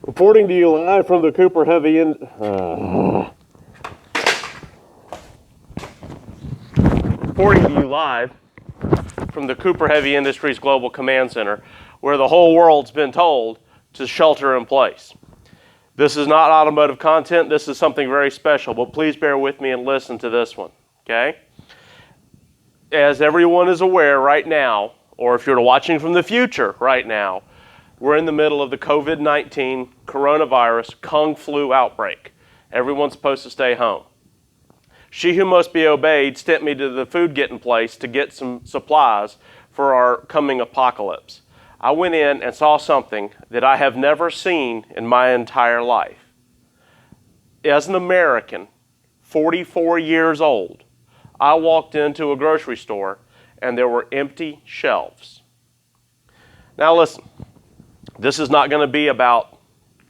Reporting to you live from the Cooper Heavy Reporting to you live from the Cooper Heavy Industries Global Command Center, where the whole world's been told to shelter in place. This is not automotive content. This is something very special, but please bear with me and listen to this one, okay? As everyone is aware right now, or if you're watching from the future right now, we're in the middle of the COVID-19 coronavirus Kung flu outbreak. Everyone's supposed to stay home. She who must be obeyed sent me to the food getting place to get some supplies for our coming apocalypse. I went in and saw something that I have never seen in my entire life. As an American, 44 years old, I walked into a grocery store and there were empty shelves. Now listen. This is not going to be about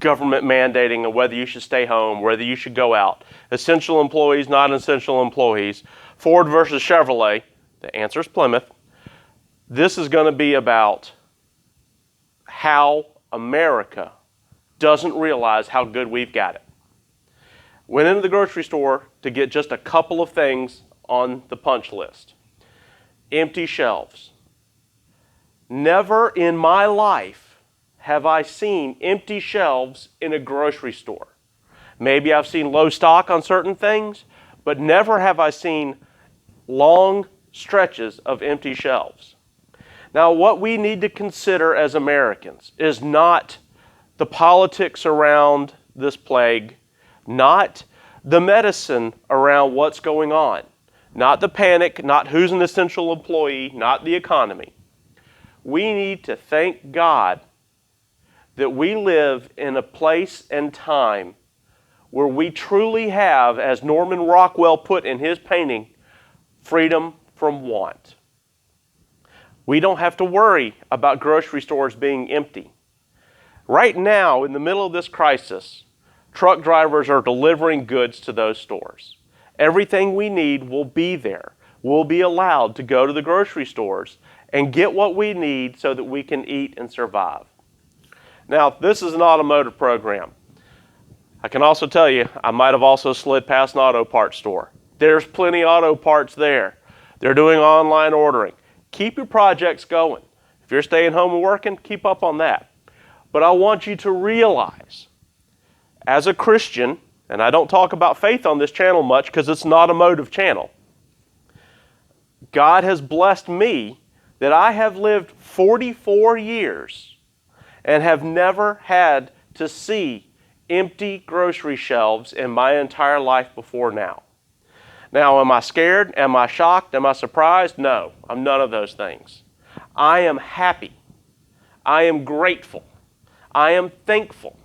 government mandating and whether you should stay home, whether you should go out. Essential employees, non-essential employees. Ford versus Chevrolet. The answer is Plymouth. This is going to be about how America doesn't realize how good we've got it. Went into the grocery store to get just a couple of things on the punch list. Empty shelves. Never in my life have I seen empty shelves in a grocery store. Maybe I've seen low stock on certain things, but never have I seen long stretches of empty shelves. Now, what we need to consider as Americans is not the politics around this plague, not the medicine around what's going on, not the panic, not who's an essential employee, not the economy. We need to thank God that we live in a place and time where we truly have, as Norman Rockwell put in his painting, freedom from want. We don't have to worry about grocery stores being empty. Right now, in the middle of this crisis, truck drivers are delivering goods to those stores. Everything we need will be there. We'll be allowed to go to the grocery stores and get what we need so that we can eat and survive. Now, this is an automotive program. I can also tell you, I might have also slid past an auto parts store. There's plenty auto parts there. They're doing online ordering. Keep your projects going. If you're staying home and working, keep up on that. But I want you to realize, as a Christian, and I don't talk about faith on this channel much because it's an automotive channel, God has blessed me that I have lived 44 years and have never had to see empty grocery shelves in my entire life before now. Now, am I scared? Am I shocked? Am I surprised? No, I'm none of those things. I am happy. I am grateful. I am thankful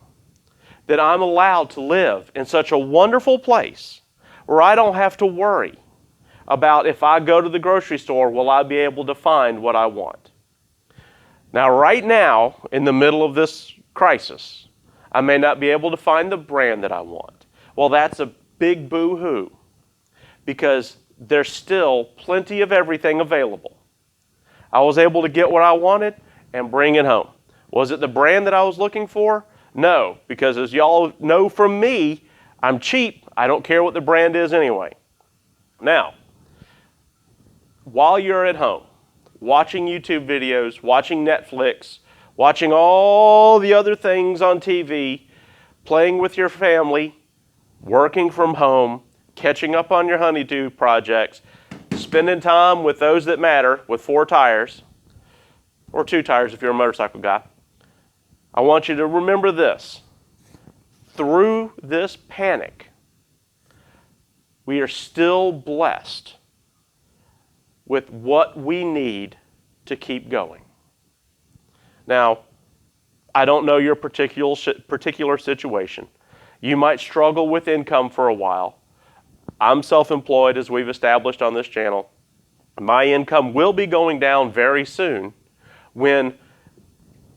that I'm allowed to live in such a wonderful place where I don't have to worry about if I go to the grocery store, will I be able to find what I want. Now, right now, in the middle of this crisis, I may not be able to find the brand that I want. Well, that's a big boo-hoo because there's still plenty of everything available. I was able to get what I wanted and bring it home. Was it the brand that I was looking for? No, because as y'all know from me, I'm cheap. I don't care what the brand is anyway. Now, while you're at home, watching YouTube videos, watching Netflix, watching all the other things on TV, playing with your family, working from home, catching up on your honeydew projects, spending time with those that matter with 4 tires, or 2 tires if you're a motorcycle guy. I want you to remember this. Through this panic, we are still blessed with what we need to keep going. Now, I don't know your particular situation. You might struggle with income for a while. I'm self-employed, as we've established on this channel. My income will be going down very soon when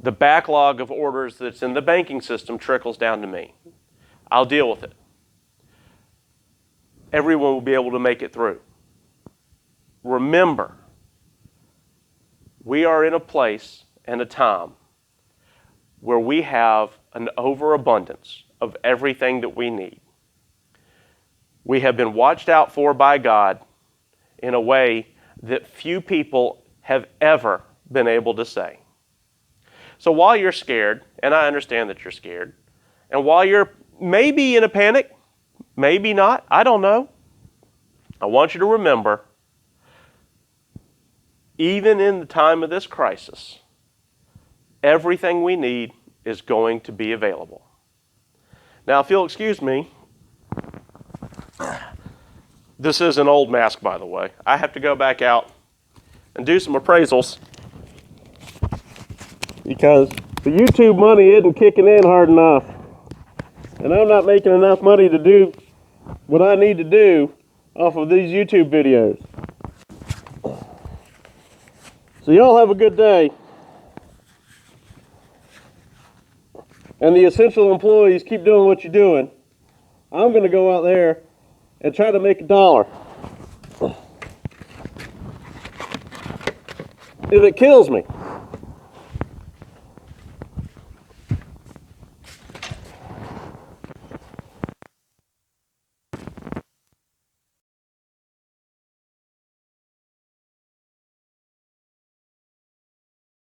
the backlog of orders that's in the banking system trickles down to me. I'll deal with it. Everyone will be able to make it through. Remember, we are in a place and a time where we have an overabundance of everything that we need. We have been watched out for by God in a way that few people have ever been able to say. So while you're scared, and I understand that you're scared, and while you're maybe in a panic, maybe not, I don't know, I want you to remember, even in the time of this crisis, everything we need is going to be available. Now, if you'll excuse me, this is an old mask, by the way. I have to go back out and do some appraisals because the YouTube money isn't kicking in hard enough. And I'm not making enough money to do what I need to do off of these YouTube videos. So y'all have a good day. And the essential employees, keep doing what you're doing. I'm going to go out there and try to make $1. If it kills me.